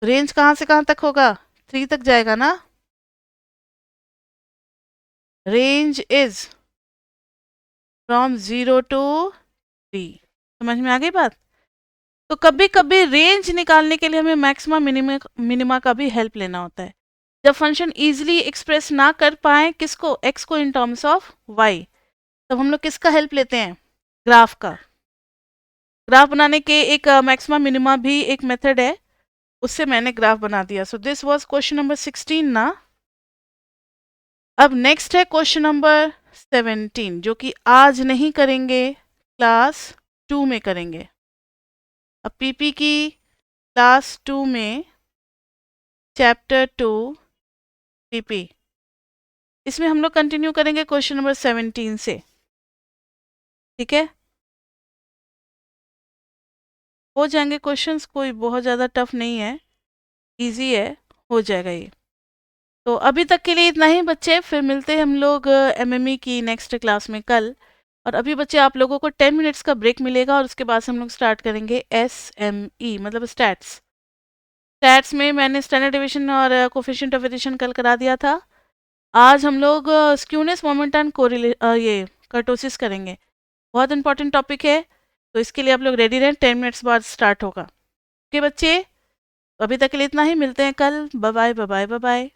रेंज कहाँ से कहाँ तक होगा, 3 तक जाएगा ना। Range is from 0 to 3। समझ में आ गई बात। तो कभी कभी रेंज निकालने के लिए हमें मैक्सिमा मिनिमा का भी हेल्प लेना होता है। जब फंक्शन इजीली एक्सप्रेस ना कर पाए किसको, एक्स को इन टर्म्स ऑफ वाई, तब हम लोग किसका हेल्प लेते हैं, ग्राफ का। ग्राफ बनाने के एक मैक्सिमा मिनिमा भी एक मेथड है, उससे मैंने ग्राफ बना दिया। So this was question number 16 ना। अब नेक्स्ट है क्वेश्चन नंबर 17, जो कि आज नहीं करेंगे, क्लास 2 में करेंगे। अब पीपी की क्लास 2 में चैप्टर 2 पीपी, इसमें हम लोग कंटिन्यू करेंगे क्वेश्चन नंबर 17 से। ठीक है, हो जाएंगे क्वेश्चंस, कोई बहुत ज़्यादा टफ नहीं है, इजी है, हो जाएगा ये। तो अभी तक के लिए इतना ही बच्चे, फिर मिलते हैं हम लोग एमएमई की नेक्स्ट क्लास में कल। और अभी बच्चे आप लोगों को 10 मिनट्स का ब्रेक मिलेगा, और उसके बाद से हम लोग स्टार्ट करेंगे एसएमई मतलब स्टैट्स। स्टैट्स में मैंने स्टैंडर्ड डेविएशन और कोफिशिएंट ऑफ वेरिएशन कल करा दिया था। आज हम लोग स्क्यूनेस मोमेंट एंड ये कर्टोसिस करेंगे। बहुत इंपॉर्टेंट टॉपिक है, तो इसके लिए आप लोग रेडी रहें, 10 मिनट्स बाद स्टार्ट होगा। ओके बच्चे, अभी तक के लिए इतना ही, मिलते हैं कल। Bye bye bye bye bye.